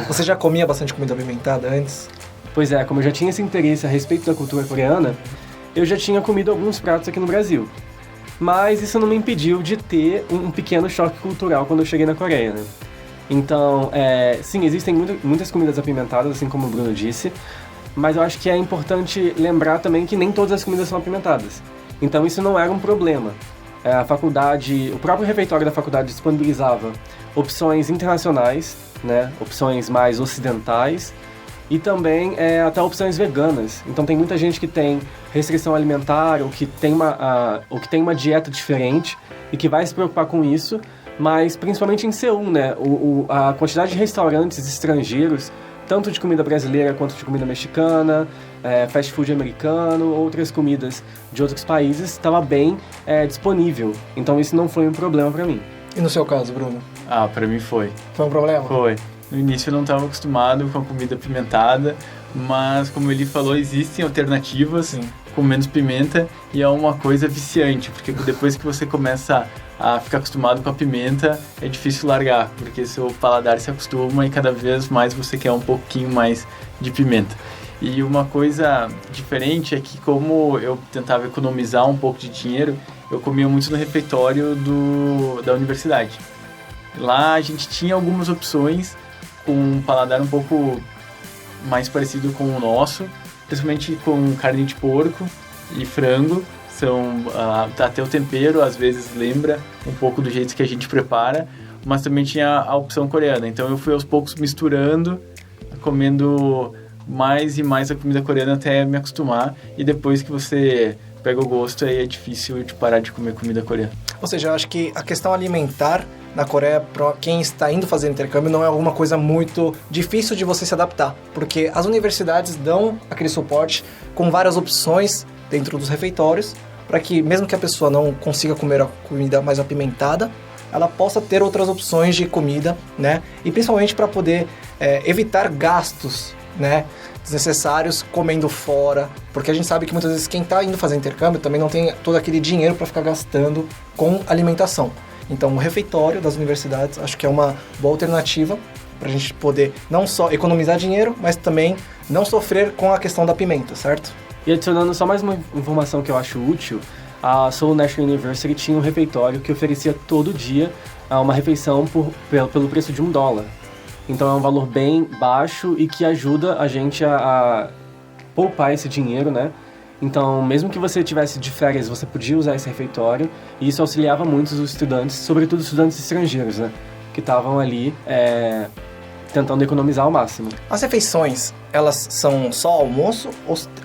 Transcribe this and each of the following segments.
Você já comia bastante comida apimentada antes? Pois é, como eu já tinha esse interesse a respeito da cultura coreana, eu já tinha comido alguns pratos aqui no Brasil. Mas isso não me impediu de ter um pequeno choque cultural quando eu cheguei na Coreia, né? Então, sim, existem muitas comidas apimentadas, assim como o Bruno disse, mas eu acho que é importante lembrar também que nem todas as comidas são apimentadas. Então isso não era um problema. A faculdade, o próprio refeitório da faculdade disponibilizava opções internacionais, né, opções mais ocidentais e também até opções veganas. Então tem muita gente que tem restrição alimentar ou que tem uma dieta diferente e que vai se preocupar com isso, mas principalmente em Seul, né, a quantidade de restaurantes estrangeiros, tanto de comida brasileira quanto de comida mexicana, fast food americano, outras comidas de outros países, estava bem disponível. Então isso não foi um problema para mim. E no seu caso, Bruno? Pra mim foi. Foi um problema? Foi. No início eu não estava acostumado com a comida apimentada, mas como ele falou, existem alternativas com menos pimenta e é uma coisa viciante, porque depois que você começa a ficar acostumado com a pimenta, é difícil largar, porque seu paladar se acostuma e cada vez mais você quer um pouquinho mais de pimenta. E uma coisa diferente é que como eu tentava economizar um pouco de dinheiro, eu comia muito no refeitório da universidade. Lá a gente tinha algumas opções com um paladar um pouco mais parecido com o nosso, principalmente com carne de porco e frango. Até o tempero às vezes lembra um pouco do jeito que a gente prepara, mas também tinha a opção coreana. Então eu fui aos poucos misturando, comendo mais e mais a comida coreana até me acostumar, e depois que você pega o gosto, aí é difícil de parar de comer comida coreana. Ou seja, eu acho que a questão alimentar na Coreia, para quem está indo fazer intercâmbio, não é alguma coisa muito difícil de você se adaptar, porque as universidades dão aquele suporte com várias opções dentro dos refeitórios, para que mesmo que a pessoa não consiga comer a comida mais apimentada, ela possa ter outras opções de comida, né? E principalmente para poder evitar gastos, né, desnecessários comendo fora, porque a gente sabe que muitas vezes quem está indo fazer intercâmbio também não tem todo aquele dinheiro para ficar gastando com alimentação. Então o refeitório das universidades acho que é uma boa alternativa para a gente poder não só economizar dinheiro, mas também não sofrer com a questão da pimenta, certo? E adicionando só mais uma informação que eu acho útil, a Seoul National University tinha um refeitório que oferecia todo dia uma refeição pelo preço de $1. Então é um valor bem baixo e que ajuda a gente a poupar esse dinheiro, né? Então, mesmo que você tivesse de férias, você podia usar esse refeitório, e isso auxiliava muito os estudantes, sobretudo estudantes estrangeiros, né? Que estavam ali tentando economizar ao máximo. As refeições, elas são só almoço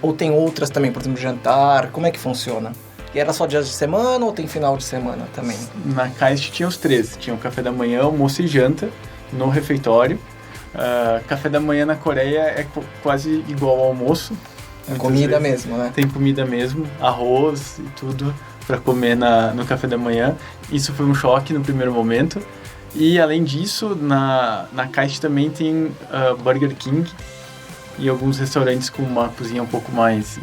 ou tem outras também, por exemplo, jantar? Como é que funciona? E era só dias de semana ou tem final de semana também? Na Caixa tinha os três. Tinha o café da manhã, almoço e janta no refeitório. Café da manhã na Coreia é quase igual ao almoço. É comida mesmo, né? Tem comida mesmo, arroz e tudo para comer no café da manhã. Isso foi um choque no primeiro momento. E além disso, na Caixa também tem Burger King e alguns restaurantes com uma cozinha um pouco mais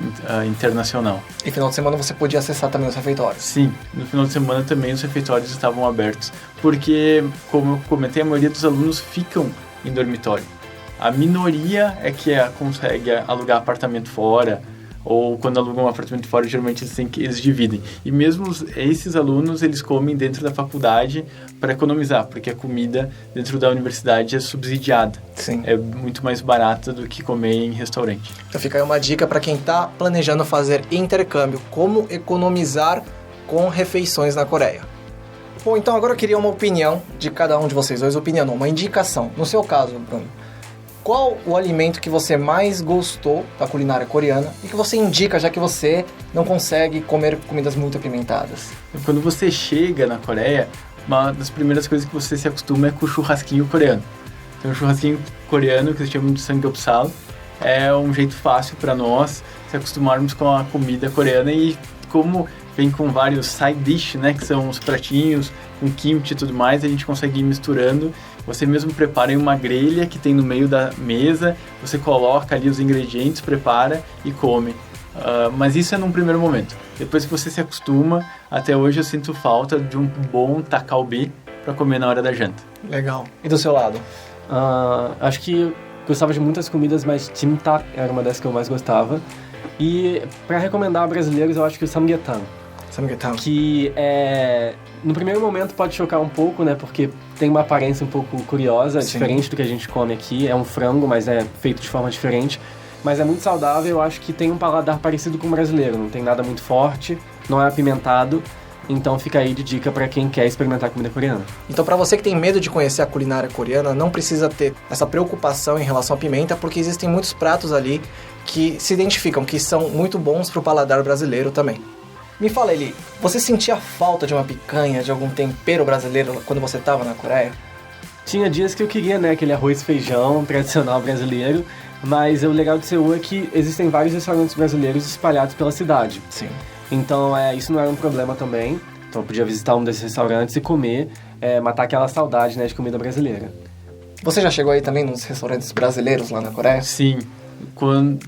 internacional. E final de semana você podia acessar também os refeitórios? Sim, no final de semana também os refeitórios estavam abertos, porque, como eu comentei, a maioria dos alunos ficam em dormitório. A minoria é que consegue alugar apartamento fora, ou quando alugam um apartamento fora, geralmente eles dividem. E mesmo esses alunos, eles comem dentro da faculdade para economizar, porque a comida dentro da universidade é subsidiada. Sim. É muito mais barata do que comer em restaurante. Então fica aí uma dica para quem está planejando fazer intercâmbio, como economizar com refeições na Coreia. Bom, então agora eu queria uma opinião de cada um de vocês dois, uma indicação. No seu caso, Bruno, qual o alimento que você mais gostou da culinária coreana e que você indica, já que você não consegue comer comidas muito apimentadas? Quando você chega na Coreia, uma das primeiras coisas que você se acostuma é com o churrasquinho coreano. Então, o churrasquinho coreano, que eles chamam de samgyeopsal, é um jeito fácil para nós se acostumarmos com a comida coreana, e como vem com vários side dish, né, que são os pratinhos com kimchi e tudo mais, a gente consegue ir misturando. Você mesmo prepara em uma grelha que tem no meio da mesa, você coloca ali os ingredientes, prepara e come. Mas isso é num primeiro momento. Depois que você se acostuma, até hoje eu sinto falta de um bom takalbi para comer na hora da janta. Legal. E do seu lado? Acho que gostava de muitas comidas, mas Jimtak era uma das que eu mais gostava. E para recomendar brasileiros, eu acho que o Samgyetang. Samgyetang. Que no primeiro momento pode chocar um pouco, né? Porque tem uma aparência um pouco curiosa, Sim. diferente do que a gente come aqui. É um frango, mas é feito de forma diferente. Mas é muito saudável, eu acho que tem um paladar parecido com o brasileiro. Não tem nada muito forte, não é apimentado. Então fica aí de dica para quem quer experimentar comida coreana. Então, para você que tem medo de conhecer a culinária coreana, não precisa ter essa preocupação em relação à pimenta, porque existem muitos pratos ali que se identificam, que são muito bons pro paladar brasileiro também. Me fala, Eli, você sentia falta de uma picanha, de algum tempero brasileiro quando você estava na Coreia? Tinha dias que eu queria, né, aquele arroz e feijão tradicional brasileiro, mas o legal de Seul é que existem vários restaurantes brasileiros espalhados pela cidade. Sim. Então, isso não era um problema também. Então, eu podia visitar um desses restaurantes e comer, matar aquela saudade, né, de comida brasileira. Você já chegou aí também nos restaurantes brasileiros lá na Coreia? Sim,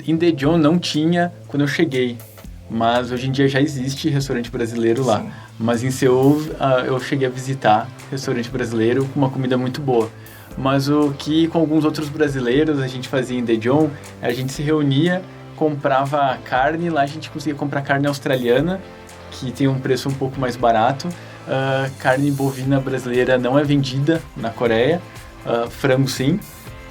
em Daejeon não tinha quando eu cheguei, mas hoje em dia já existe restaurante brasileiro lá. Sim. Mas em Seul eu cheguei a visitar restaurante brasileiro com uma comida muito boa. Mas o que com alguns outros brasileiros a gente fazia em Daejeon, a gente se reunia, comprava carne, lá a gente conseguia comprar carne australiana, que tem um preço um pouco mais barato. Carne bovina brasileira não é vendida na Coreia, frango sim.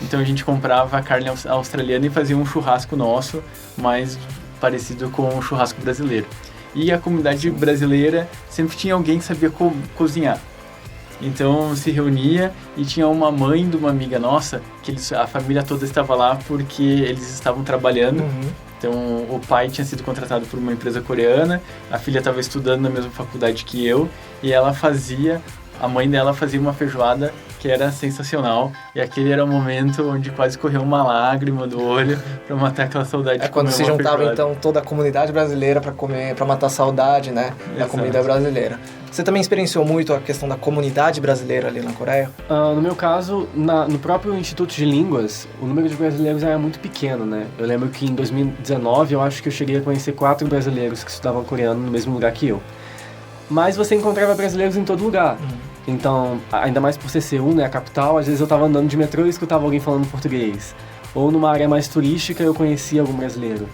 Então a gente comprava a carne australiana e fazia um churrasco nosso, mais parecido com o churrasco brasileiro. E a comunidade brasileira sempre tinha alguém que sabia cozinhar. Então se reunia e tinha uma mãe de uma amiga nossa, que a família toda estava lá porque eles estavam trabalhando. Uhum. Então o pai tinha sido contratado por uma empresa coreana, a filha estava estudando na mesma faculdade que eu, e a mãe dela fazia uma feijoada que era sensacional, e aquele era o momento onde quase correu uma lágrima do olho para matar aquela saudade de Quando comer se uma juntava feijoada. então toda a comunidade brasileira para comer, para matar a saudade, né, da Exato. comida brasileira. Você também experienciou muito a questão da comunidade brasileira ali na Coreia? No meu caso, no próprio Instituto de Línguas, o número de brasileiros era muito pequeno, né? Eu lembro que em 2019 eu acho que eu cheguei a conhecer 4 brasileiros que estudavam coreano no mesmo lugar que eu. Mas você encontrava brasileiros em todo lugar. Então, ainda mais por ser Seul, né, a capital, às vezes eu tava andando de metrô e escutava alguém falando português. Ou numa área mais turística eu conhecia algum brasileiro.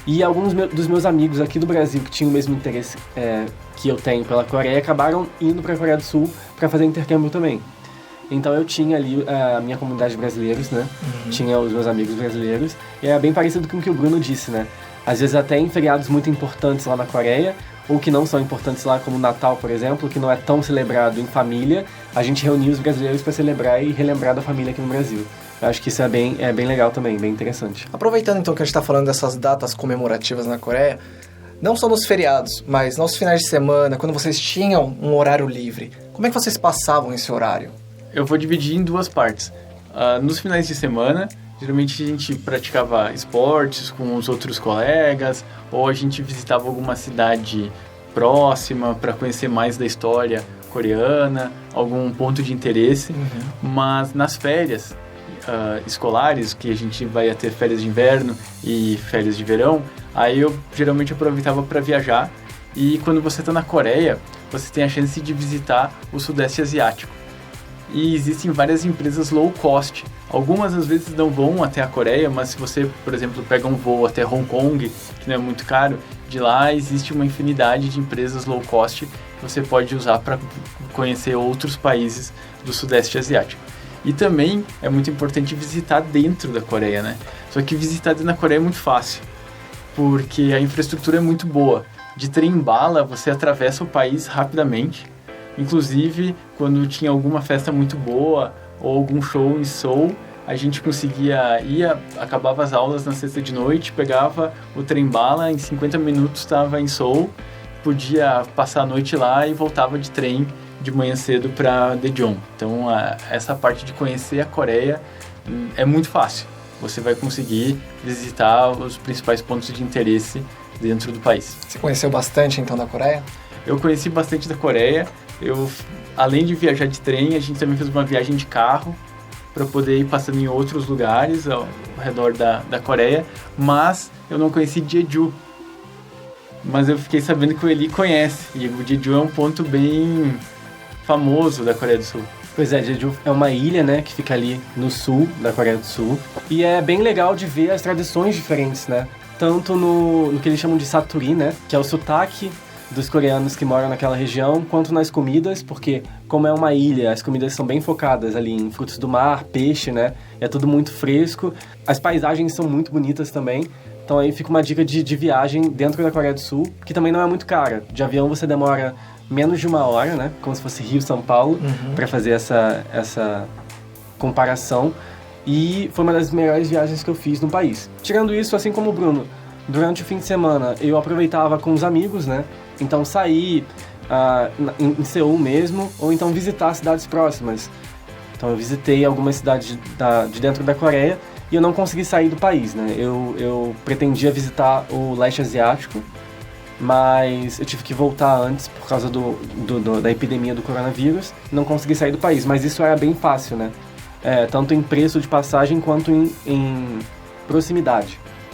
E alguns dos meus amigos aqui do Brasil que tinham o mesmo interesse que eu tenho pela Coreia acabaram indo para a Coreia do Sul para fazer intercâmbio também. Então eu tinha ali a minha comunidade de brasileiros, né? Tinha os meus amigos brasileiros. E era bem parecido com o que o Bruno disse, né? Às vezes até em feriados muito importantes lá na Coreia, ou que não são importantes lá, como o Natal, por exemplo, que não é tão celebrado em família, a gente reunia os brasileiros para celebrar e relembrar da família aqui no Brasil. Eu acho que isso é bem legal também, bem interessante. Aproveitando então que a gente está falando dessas datas comemorativas na Coreia, não só nos feriados, mas nos finais de semana, quando vocês tinham um horário livre, como é que vocês passavam esse horário? Eu vou dividir em duas partes. Nos finais de semana, geralmente a gente praticava esportes com os outros colegas, ou a gente visitava alguma cidade próxima para conhecer mais da história coreana, algum ponto de interesse. Mas nas férias escolares, que a gente vai ter férias de inverno e férias de verão, aí eu geralmente aproveitava para viajar. E quando você está na Coreia, você tem a chance de visitar o Sudeste Asiático. E existem várias empresas low cost. Algumas às vezes não vão até a Coreia, mas se você, por exemplo, pega um voo até Hong Kong, que não é muito caro, de lá existe uma infinidade de empresas low cost que você pode usar para conhecer outros países do Sudeste Asiático. E também é muito importante visitar dentro da Coreia, né? Só que visitar dentro da Coreia é muito fácil, porque a infraestrutura é muito boa. De trem-bala, você atravessa o país rapidamente. Inclusive, quando tinha alguma festa muito boa ou algum show em Seul, a gente conseguia acabava as aulas na sexta de noite, pegava o trem-bala, em 50 minutos estava em Seul, podia passar a noite lá e voltava de trem de manhã cedo para Daejeon. Então, essa parte de conhecer a Coreia é muito fácil. Você vai conseguir visitar os principais pontos de interesse dentro do país. Você conheceu bastante então da Coreia? Eu conheci bastante da Coreia. Além de viajar de trem, a gente também fez uma viagem de carro para poder ir passando em outros lugares ao redor da Coreia, mas eu não conheci Jeju. Mas eu fiquei sabendo que o Eli conhece, e o Jeju é um ponto bem famoso da Coreia do Sul. Pois é, Jeju é uma ilha, né, que fica ali no sul da Coreia do Sul. E é bem legal de ver as tradições diferentes, né? Tanto no que eles chamam de Satori, né, que é o sotaque dos coreanos que moram naquela região, quanto nas comidas, porque como é uma ilha, as comidas são bem focadas ali em frutos do mar, peixe, né? É tudo muito fresco. As paisagens são muito bonitas também. Então aí fica uma dica de viagem dentro da Coreia do Sul, que também não é muito cara. De avião você demora menos de 1 hora, né? Como se fosse Rio-São Paulo, para fazer essa comparação. E foi uma das melhores viagens que eu fiz no país. Tirando isso, assim como o Bruno, durante o fim de semana eu aproveitava com os amigos, né? Então sair em Seul mesmo, ou então visitar cidades próximas. Então eu visitei algumas cidades de dentro da Coreia e eu não consegui sair do país, né? Eu pretendia visitar o leste asiático, mas eu tive que voltar antes por causa da epidemia do coronavírus. Não consegui sair do país, mas isso era bem fácil, né? Tanto em preço de passagem quanto em proximidade.